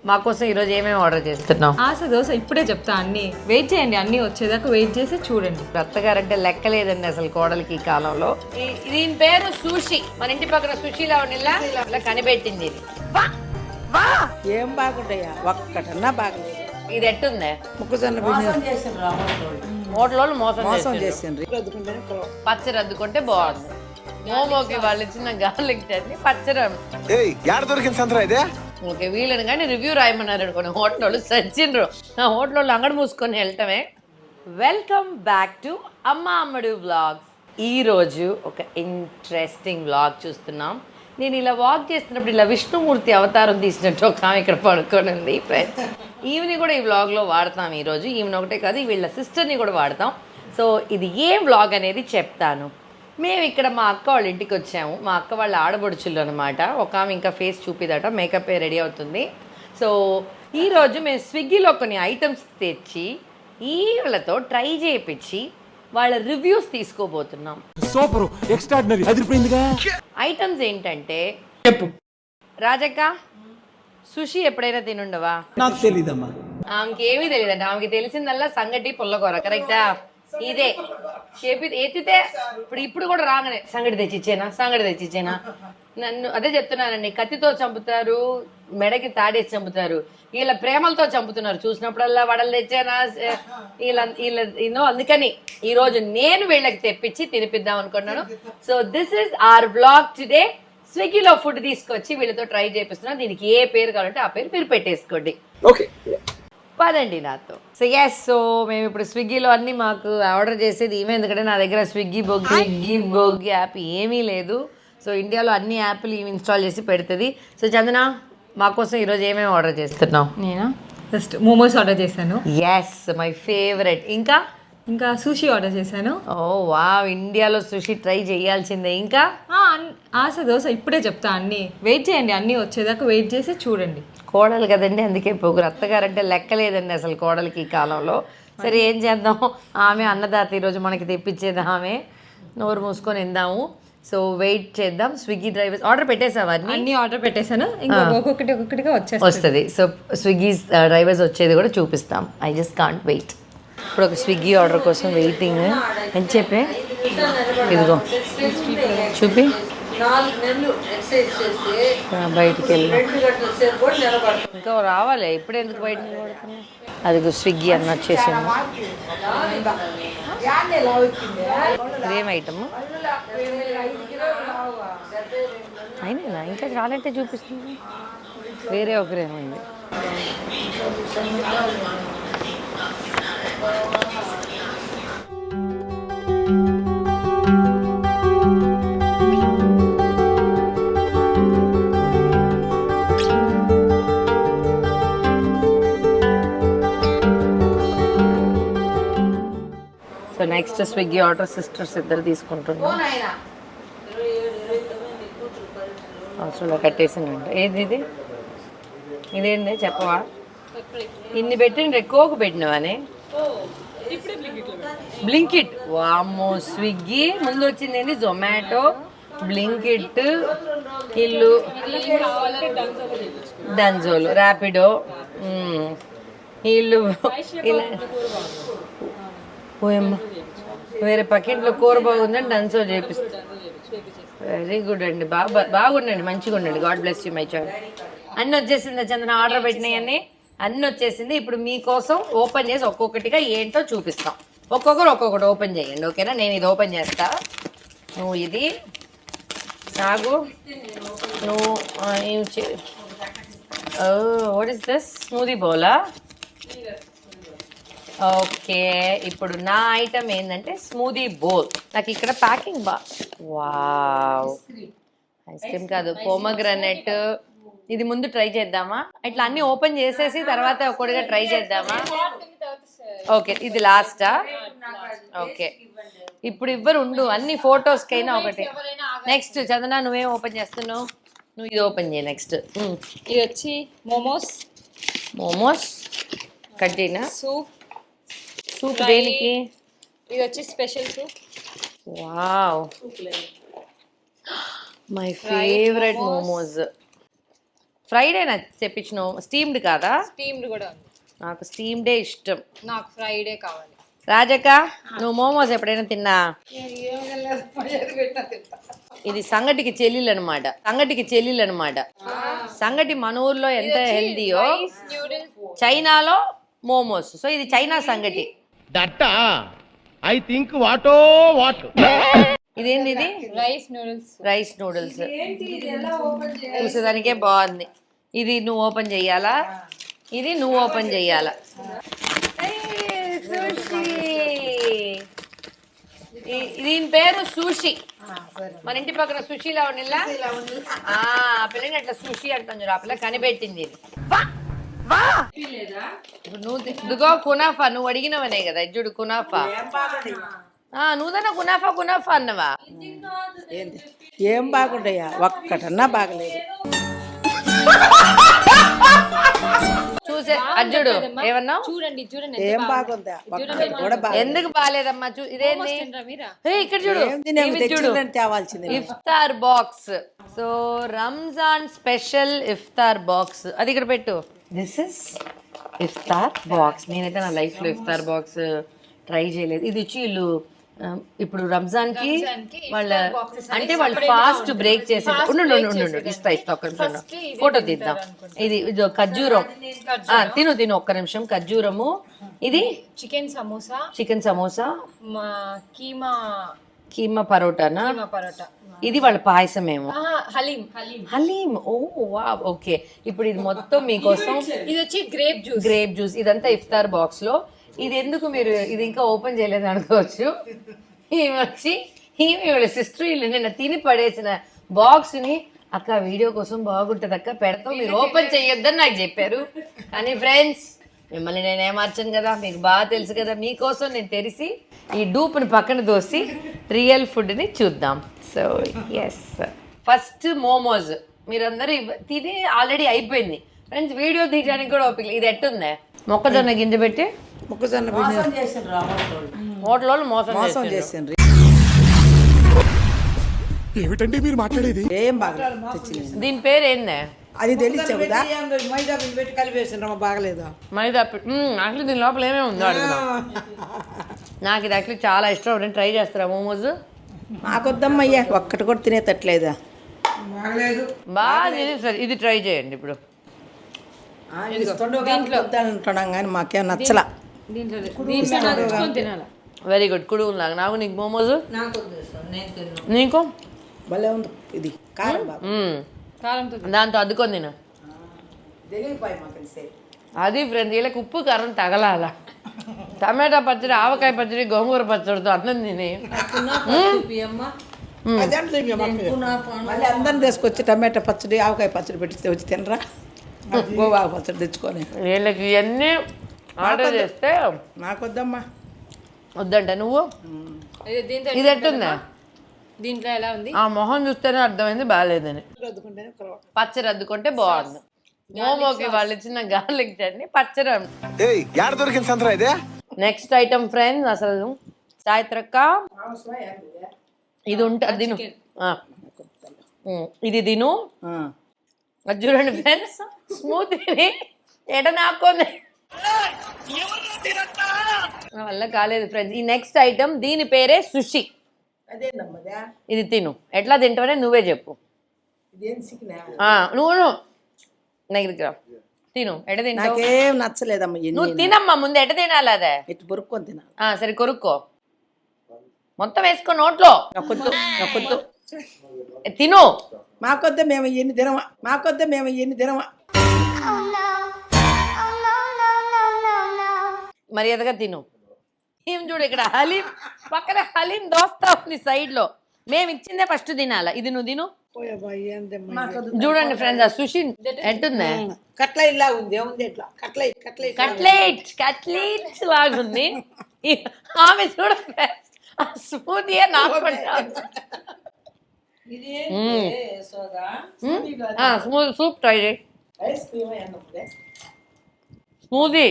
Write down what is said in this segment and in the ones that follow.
మా కోసం ఈరోజు ఏమేమి ఆర్డర్ చేస్తున్నాం? ఆశ దోశ ఇప్పుడే చెప్తా. అన్ని వెయిట్ చేయండి, అన్ని వచ్చేదాకా వెయిట్ చేసి చూడండి. అత్తగారంటే లెక్కలేదండి అసలు కోడలికి ఈ కాలంలో. దీని పేరు సుషి. మన ఇంటి పక్కన సుషిలా ఉండిలా ఇలా కనిపెట్టింది ఇది. ఏం బాగుంటాయా? ఒక్కటన్నా బాగలేదు. ఇది ఎట్టుందే? మొక్కజొన్న హోటల్లో మోసం చేసిండ్రు. పచ్చ రద్దుకుంటే బాగుంది. మోమోకి వాళ్ళు ఇచ్చిన గార్లిక్ చట్నీ పచ్చరం. ఓకే, వీళ్ళని కానీ రివ్యూ రాయమన్నారు అనుకోండి. హోటల్ వాళ్ళు సచ్చిండ్రు. ఆ హోటల్ వాళ్ళు అంగడి మూసుకొని వెళ్తామే. వెల్కమ్ బ్యాక్ టు అమ్మ అమ్మడు వ్లాగ్స్. ఈరోజు ఒక ఇంట్రెస్టింగ్ వ్లాగ్ చూస్తున్నాం. నేను ఇలా వాక్ చేస్తున్నప్పుడు ఇలా విష్ణుమూర్తి అవతారం తీసినట్టు ఒక ఆమె ఇక్కడ పడుకొని ఉంది ఫ్రెండ్స్. ఈవిని కూడా ఈ వ్లాగ్లో వాడతాం ఈరోజు. ఈవిని ఒకటే కాదు, వీళ్ళ సిస్టర్ని కూడా వాడతాం. సో ఇది ఏం వ్లాగ్ అనేది చెప్తాను. మేము ఇక్కడ మా అక్క వాళ్ళ ఇంటికి వచ్చాము. మా అక్క వాళ్ళ ఆడబడుచులు అనమాట. ఒక ఆమె ఇంకా ఫేస్ చూపిదట, మేకప్ రెడీ అవుతుంది. సో ఈరోజు మేము స్విగ్గీలో కొన్ని ఐటమ్స్ తెచ్చి వీళ్ళతో ట్రై చేయించి వాళ్ళ రివ్యూస్ తీసుకోబోతున్నాం. సూపర్, ఎక్స్ట్రాడినరీ, అదిరిపోయిందిగా. ఐటమ్స్ ఏంటంటే, చెప్పు రాజక్క, సుషి ఎప్పుడైనా తినుండవా? నాకు తెలీదమ్మా. ఆమెకి ఏమీ తెలియదంట. ఆమెకి తెలిసిందల్లా సంగటి పుల్లకూర. కరెక్టా? ఇదే చెప్పి ఎత్తితే ఇప్పుడు కూడా రాగానే సంగటి తెచ్చిచ్చేనా నన్ను అదే చెప్తున్నానండి. కత్తితో చంపుతారు, మెడకి తాడేసి చంపుతారు. వీళ్ళ ప్రేమలతో చంపుతున్నారు. చూసినప్పుడల్లా వడలు తెచ్చానా అందుకని ఈరోజు నేను వీళ్ళకి తెప్పించి తినిపిద్దాం అనుకున్నాను. So this is our vlog today. స్విగ్గీలో ఫుడ్ తీసుకొచ్చి వీళ్ళతో ట్రై చేపిస్తున్నాను. దీనికి ఏ పేరు కావాలంటే ఆ పేరు మీరు పెట్టేసుకోండి. ఓకే, పదండి నాతో. సో మేము ఇప్పుడు స్విగ్గీలో అన్నీ మాకు ఆర్డర్ చేసేది ఈమె. ఎందుకంటే నా దగ్గర స్విగ్గీ బొగ్గి యాప్ ఏమీ లేదు. సో ఇండియాలో అన్ని యాప్లు ఇవి ఇన్స్టాల్ చేసి పెడుతుంది. సో చందన, మా కోసం ఈరోజు ఏమేమి ఆర్డర్ చేస్తున్నావు? నేనా ఫస్ట్ మోమోస్ ఆర్డర్ చేశాను. Yes, my favourite. ఇంకా సూషి ఆర్డర్ చేశాను. ఓ వావ్, ఇండియాలో సుషి ట్రై చేయాల్సిందే. ఇంకా ఆశ దోశ ఇప్పుడే చెప్తా. అన్ని వెయిట్ చేయండి, అన్ని వచ్చేదాకా వెయిట్ చేసి చూడండి. కోడలు కదండి, అందుకే పొగురు. అత్తగారంటే లెక్కలేదండి అసలు కోడలికి ఈ కాలంలో. సరే ఏం చేద్దాం, ఆమె అన్నదాత ఈరోజు మనకి తెప్పించేది ఆమె. నోరు మూసుకొని ఇందాము. సో వెయిట్ చేద్దాం. స్విగ్గీ డ్రైవర్స్ ఆర్డర్ పెట్టేసావా? అన్ని ఆర్డర్ పెట్టేశాను. ఇంకా ఒక్కొక్కటిగా వస్తుంది. సో స్విగ్గీ డ్రైవర్స్ వచ్చేది కూడా చూపిస్తాం. I just can't wait. ఇప్పుడు ఒక స్విగ్గీ ఆర్డర్ కోసం వెయిటింగ్. అని చెప్పే ఇదిగో చూపి. బయటికి వెళ్ళి ఇంకా రావాలి. ఇప్పుడు ఎందుకు బయట నిలబడుతున్నా? అది స్విగ్గీ అన్న వచ్చేసింది. ఇదేం ఐటమ్ అయినా ఇంకా చాలంటే చూపిస్తుంది. వేరే ఒకరేమైంది. So next Swiggy order sisters ఇద్దరు తీసుకుంటున్నాం. అవసరంలో కట్టేసిందంట. ఏది ఇది? ఇదేంటి చెప్పవా? ఇన్ని పెట్టిండ్రు, ఎక్కువకు పెట్టినవానే. బ్లింకిట్. వామ్మో, స్విగ్గీ ముందు వచ్చింది ఏంటి? జొమాటో, బ్లింకిట్, ఇల్లు, డన్జోలు, ర్యాపిడో, ఇల్లు ఇలా. ఓయమ్మ, వేరే పకెట్లో కూర బాగుందని డన్సో చేపిస్తా. వెరీ గుడ్ అండి, బాగుండండి, మంచిగా ఉండండి. God bless you my child. అన్నీ వచ్చేసింది చందన, ఆర్డర్ పెట్టినాయి అన్నీ వచ్చేసింది. ఇప్పుడు మీకోసం ఓపెన్ చేసి ఒక్కొక్కటిగా ఏంటో చూపిస్తాం. ఒక్కొక్కటి ఓపెన్ చేయండి, ఓకేనా? నేను ఇది ఓపెన్ చేస్తా, నువ్వు ఇది నాకు నువ్వు వాట్ ఇస్ దిస్? స్మూదీ బౌలా? ఓకే, ఇప్పుడు నా ఐటమ్ ఏంటంటే స్మూదీ బౌల్. నాకు ఇక్కడ ప్యాకింగ్ వావ్, ఐస్ క్రీమ్ కాదు, పోమగ్రనెట్. ఇది ముందు ట్రై చేద్దామా? ఇట్లా అన్ని ఓపెన్ చేసేసి తర్వాత ఒక్కడిగా ట్రై చేద్దామా? ఓకే, ఇది లాస్టా? ఓకే, ఇప్పుడు ఇవ్వరు, ఉండు, అన్ని ఫొటోస్కైనా ఒకటి. నెక్స్ట్ చందన, నువ్వేం ఓపెన్ చేస్తున్నావు? నువ్వు ఇది ఓపెన్ చేయి. నెక్స్ట్ ఇది వచ్చి మోమోస్ కట్టినా సూప్. దేనికి? ఇది వచ్చి special soup. Wow, my favourite momos. ఫ్రైడేనా తెప్పించినావు, స్టీమ్డ్ కాదా? స్టీమ్డ్ కూడా ఉంది. నాకు స్టీమ్డే ఇష్టం. నాకు ఫ్రైడే కావాలి. రాజక్క, నువ్వు మోమోస్ ఎప్పుడైనా తిన్నా? ఇది సంగటికి చెల్లెలు అనమాట. సంగటి మన ఊర్లో ఎంత హెల్దీయో చైనాలో మోమోస్. సో ఇది చైనా సంగటి. ఐ థింక్ వాటో వాట్. ఇదేంది? ఇది రైస్ నూడిల్స్. చూసేదానికే బాగుంది. ఇది నువ్వు ఓపెన్ చెయ్యాలా? ఇది నువ్వు ఓపెన్ చెయ్యాలా? దీని పేరు సుషి. మన ఇంటి పక్కన సుషిలా ఉండిల్లా, పిల్లని అట్లా సుషి అంటాం చూడు, ఆ పిల్ల కనిపెట్టింది ఇది. నువ్వు ఇదిగో కునాఫా, నువ్వు అడిగినవనే కదా ఇది చూడు కునాఫా. నువ్వుదన్నా కునాఫా అన్నవా? ఏం బాగుంటాయా, ఒక్కటన్నా బాగలేదు. చూసే అజ్జుడు ఏమన్నా చూడండి ఏం బాగుందా, ఒక్కటి కూడా బాగలేదు. ఎందుకు బాగాలేదమ్మా? ఇదేంది? ఇక్కడ చూడు, తేవాల్సింది ఇఫ్తార్ బాక్స్. సో రంజాన్ స్పెషల్ ఇఫ్తార్ బాక్స్, అది ఇక్కడ పెట్టు. This is iftar box. నేనైతే నా లైఫ్ లో ఇఫ్తార్ బాక్స్ ట్రై చేయలేదు. ఇది వచ్చి వీళ్ళు ఇప్పుడు రంజాన్ కి వాళ్ళ అంటే వాళ్ళు ఫాస్ట్ బ్రేక్ చేసి ఇస్తా ఒక్క నిమిషం ఫోటో తీద్దాం. ఇది ఖర్జూరం. తిను ఒక్క నిమిషం. ఖర్జూరము. ఇది చికెన్ సమోసా, కీమా పరోటానా? ఇది వాళ్ళ పాయసం ఏమో, హలీం. ఓ వా, ఓకే. ఇప్పుడు ఇది మొత్తం మీకోసం. ఇది వచ్చి గ్రేప్ జ్యూస్. ఇదంతా ఇఫ్తార్ బాక్స్ లో. ఇది ఎందుకు మీరు ఇది ఇంకా ఓపెన్ చేయలేదు అనుకోవచ్చు. ఈమె సిస్టర్ వీళ్ళు నిన్న తిని పడేసిన బాక్స్ ని అక్క వీడియో కోసం బాగుంటది అక్క పెడతాం, మీరు ఓపెన్ చేయొద్దని నాకు చెప్పారు. కానీ ఫ్రెండ్స్, మిమ్మల్ని నేను ఏమార్చాను కదా, మీకు బాగా తెలుసు కదా. మీకోసం నేను తెరిచి ఈ డూప్ని పక్కన దోసి రియల్ ఫుడ్ని చూద్దాం. So yes, first momos. మీరందరూ తిని ఆల్రెడీ అయిపోయింది ఫ్రెండ్స్. వీడియో తీయడానికి కూడా ఓపిక. ఇది ఎట్టుందే? మొక్కజొన్న గింజ పెట్టి హోటల్ మోసం చేసిండ్రు. ఏమిటండి మీరు మాట్లాడేది? ఏం బాగలేదు. దీని పేరు ఏందే? అది తెలియచ్చు కదా, మైదా పిండి పెట్టి కలిపేసిండ్రు, బాగలేదు. మైదా యాక్చువల్లీ దీని లోపల ఏమేమి ఉందో అడుగుదా. నాకు ఇది యాక్చువల్లీ చాలా ఇష్టం. ట్రై చేస్తారా మోమోస్? మాకొద్దమ్మయ్యా, ఒక్కటి కూడా తినేటట్లేదా. బాగా సరే, ఇది ట్రై చేయండి ఇప్పుడు. అంటున్నాం కానీ మాకేం నచ్చలా. Very good. కుడుగులాగా నాకు. నీకు మోమోస్? నీకు భలే ఉంది. ఇది కారం దాంతో అద్దుకొని తిను. అది ఫ్రెండ్స్, వీళ్ళకి ఉప్పు కారం తగలాల. టమాటా పచ్చడి, ఆవకాయ పచ్చడి, గోంగూర పచ్చడితో అన్నం తిని మళ్ళీ అందరిని తీసుకొచ్చి టమాటా పచ్చడి, ఆవకాయ పచ్చడి పెట్టి వచ్చి తినరా, గోవా పచ్చడి తెచ్చుకొని. వీళ్ళకి ఇవన్నీ ఆర్డర్ చేస్తే నాకొద్దమ్మా. వద్దంట నువ్వు. ఇది ఎట్టుందా? దీంట్లో ఎలా ఉంది? ఆ మొహం చూస్తేనే అర్థమైంది బాగాలేదని. పచ్చడి అద్దుకుంటే బాగుంది. మోమోకి వాళ్ళు ఇచ్చిన గార్లిక్ చట్నీ పచ్చడి. నెక్స్ట్ ఐటమ్ ఫ్రెండ్స్, అసలు సాయిత్రక్క ఇది ఉంటుంది తిను. ఇది తిను. అది చూడండి ఫ్రెండ్స్, స్మూతీని ఎట నాకుంది వల్ల కాలేదు ఫ్రెండ్స్. ఈ నెక్స్ట్ ఐటమ్ దీని పేరే సుషి. ఇది తిను. ఎట్లా తింటావనే నువ్వే చెప్పు. నువ్వు దగ్గరికి రా, తిను. ఎట తింటావు? నాకేం నచ్చలేదమ్మా. నువ్వు తినమ్మా ముందు. ఎట తినాలి అదే? ఇటు కొరుక్కొని తినాలి. సరే కొరుక్కో, మొత్తం వేసుకో నోట్లో. తిను. మాకొద్దే మేము ఎన్ని తినమా. మర్యాదగా తిను. ఏం చూడు, ఇక్కడ హలీం పక్కన హలీం దోస్తా ఉంది సైడ్ లో. మేము ఇచ్చిందే ఫస్ట్ తినాలా. ఇది నువ్వు తిను. చూడండి ఫ్రెండ్స్, ఆ సుషి ఎట్టుందా? కట్లెట్ లాగా ఉంది. కట్లెట్ లాగుంది. ఆమె చూడ స్మూతీ సూప్ ట్రై చేయి. స్మూతీ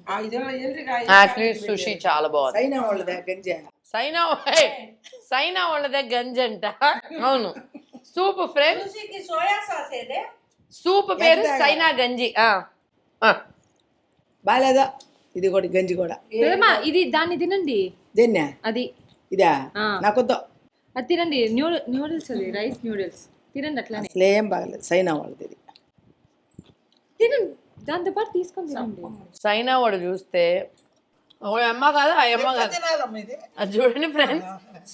యాక్చువల్లీ సుషి చాలా బాగుంది. అయినా వాళ్ళదే గంజి సైనా వాళ్ళదే గంజి అంట. అవును, సూప్ ఫ్రెండ్స్, సూప్ పేరు సైనా గంజి. బాగాలేదా? ఇది కూడా గంజి కూడా. పెదమా ఇది దాన్ని తినండి. దేన్నే అది ఇదా? ఆ. నాకొద్దు. అది తినండి. న్యూడిల్స్, అది రైస్ న్యూడిల్స్ తినండి. అట్లానే అసలు ఏం బాగలేదు. సైనా వాళ్ళది ఇది. తినండి, దాంతో పాటు తీసుకొని తినండి. సైనా వాడు చూస్తే ఓ అమ్మ కాదు, ఆ అమ్మ కాదు, అది చూడండి ఫ్రెండ్స్,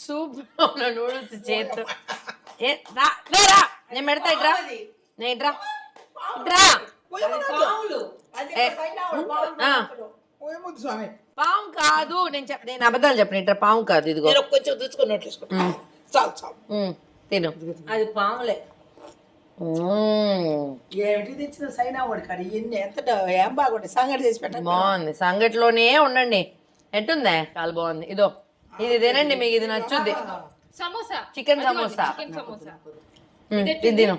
సూప్ నూడిల్స్ చేతు. నేను పెడతా, ఇట్రా, నేను ఇట్రా. పాము కాదు, నేను అబద్ధాలు చెప్పను. ఇట్రా, పాము కాదు, ఇదిగో కొంచెం తెచ్చుకున్నట్లు చాలు చాలు. తిను. అది పాములే. ఏమిటి తెచ్చిన సైనా వాడి కాడ ఇవన్నీ ఎంత ఏం బాగుంది. సంగటి చేసి పెట్టండి. బాగుంది. సంగటిలోనే ఉండండి. ఎట్టుందే? చాలా బాగుంది. ఇదో ఇది తినండి, మీకు ఇది నచ్చుద్ది. సమోసా, చికెన్ సమోసా. చికెన్ సమోసా, ఇది తిను.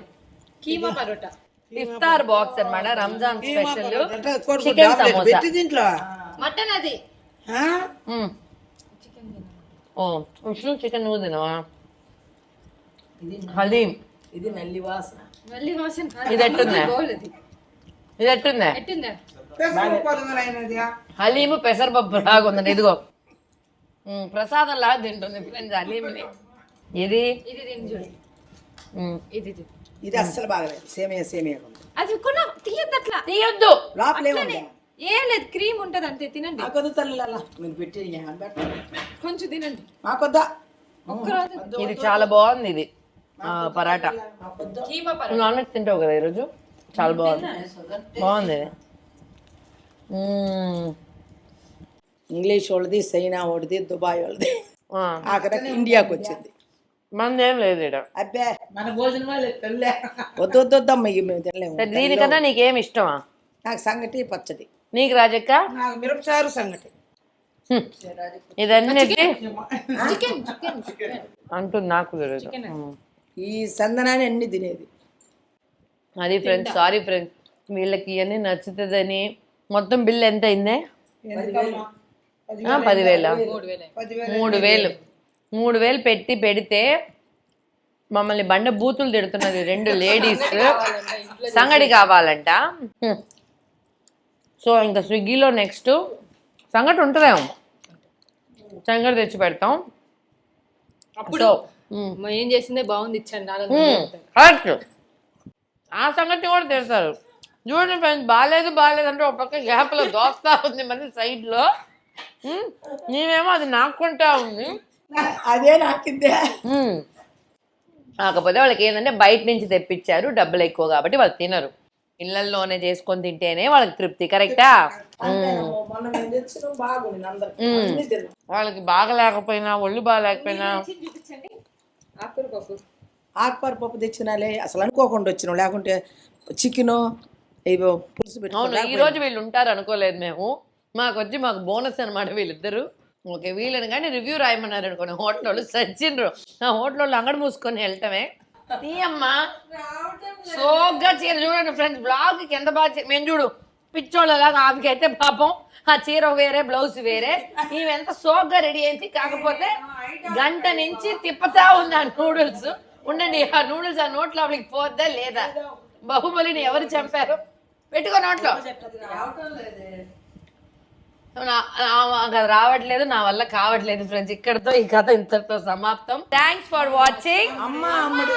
కీమా పరోటా, ఇఫ్తార్ బాక్స్ అన్నమాట, రంజాన్ స్పెషల్ చికెన్ సమోసా. దీంట్లో మటన్ అది. ఓ విష్ణు చికెన్ నువ్వు తినవా? హలీం. ఇది నల్లి వాసన. మళ్ళీ వాసన. ఇది ఎట్టుందే? అది ఇది ఎట్టుందే? ఎట్టిందా? హలీము పెసరపప్పు లాగా ఉందండి. ఇదిగో ప్రసాదం లాగా తింటుంది ఫ్రెండ్స్ హలీంని. ఇది ఇది తిని చూడు. ఇది తిని. ఇది అస్సలు బాగలేదు. సేమియా సేమియా అది కొన తీయద్దు, అట్లా తీయొద్దు. లోపల ఏముంది? ఏం లేదు, క్రీమ్ ఉంటది అంతే. తినండి. నాకొద్దు తల్లి, మీరు పెట్టి కొంచెం తినండి. నాకొద్దా. ఒక్కరోజు ఇది చాలా బాగుంది. ఇది పరాటా. కీమా పరోటా. నాన్ వెజ్ తింటావు కదా ఈరోజు? చాలా బాగుంది. బాగుంది ఇది. ఇంగ్లీష్ వాళ్ళది, చైనా వాళ్ళది, దుబాయ్ వాళ్ళది, ఆఖరికి ఇండియాకి వచ్చింది. మనదేం లేదు ఇక్కడ. అబ్బే మన భోజనం వద్దు వద్దు వద్దమ్మ, మేము తినలేము. సరే, దీనికన్నా నీకేం ఇష్టమా? నాకు సంగటి పచ్చడి. నీకు రాజక్క? నాకు మిరపచారు సంగటి. ఇదన్నీ చికెన్ చికెన్ చికెన్ అంటుంది, నాకు తెలియదు. ఈ సందనాన్ని అన్ని తినేది. అది ఫ్రెండ్స్, సారీ ఫ్రెండ్స్, వీళ్ళకి ఇవన్నీ నచ్చుతుందని. మొత్తం బిల్ ఎంత అయిందే? 10,000. 3,000 పెడితే మమ్మల్ని బండ బూతులు తిడుతున్నది 2 లేడీస్. సంగడి కావాలంట. సో ఇంకా స్విగ్గీలో నెక్స్ట్ సంగటి ఉంటుందేమో, సంగటి తెచ్చి పెడతాం. అప్పుడు ఏం చేసిందే బాగుంది, ఇచ్చాను. కరెక్ట్. ఆ సంగతి కూడా తిడతారు. చూడండి ఫ్రెండ్స్, బాగాలేదు అంటే ఒక పక్క గ్యాప్లో దోస్తా ఉంది, మరి సైడ్లో నీవేమో అది నాకుంటా ఉంది. అదే నాకిందే. కాకపోతే వాళ్ళకి ఏంటంటే బయట నుంచి తెప్పించారు, డబ్బులు ఎక్కువ కాబట్టి వాళ్ళు తినరు. ఇళ్లలోనే చేసుకొని తింటేనే వాళ్ళకి తృప్తి. కరెక్టా? వాళ్ళకి బాగలేకపోయినా, ఒళ్ళు బాగలేకపోయినా ఆకుకూర పప్పు తెచ్చినాలే, అసలు అనుకోకుండా వచ్చినాం. లేకుంటే చికెను పులుసు పెట్టి. అవును, ఈ రోజు వీళ్ళు ఉంటారు అనుకోలేదు మేము. మాకు బోనస్ అనమాట వీళ్ళిద్దరు. ఓకే, వీళ్ళని కానీ రివ్యూ రాయమన్నారు అనుకోండి. హోటల్ వాళ్ళు సచ్చిండ్రు. ఆ హోటల్ వాళ్ళు అంగడి మూసుకొని వెళ్ళటమే. తీయమ్మా సోగ్గా చీర చూడండి ఫ్రెండ్స్, బ్లాగ్కి ఎంత బాగా మేము చూడు పిచ్చోళ్ళలాగా. ఆమెకైతే పాపం ఆ చీర వేరే, బ్లౌజ్ వేరే. ఈమె ఎంత సోగ్గా రెడీ అయింది. కాకపోతే గంట నుంచి తిప్పుతా ఉంది ఆ నూడిల్స్. ఉండండి, ఆ నూడిల్స్ ఆ నోట్లో అవలికి పోద్దా లేదా? బాహుబలిని ఎవరు చంపారు? పెట్టుకో నోట్లో. రావట్లేదు, నా వల్ల కావట్లేదు ఫ్రెండ్స్. ఇక్కడతో ఈ కథ ఇంతటితో సమాప్తం. Thanks for watching. అమ్మా అమ్మడు.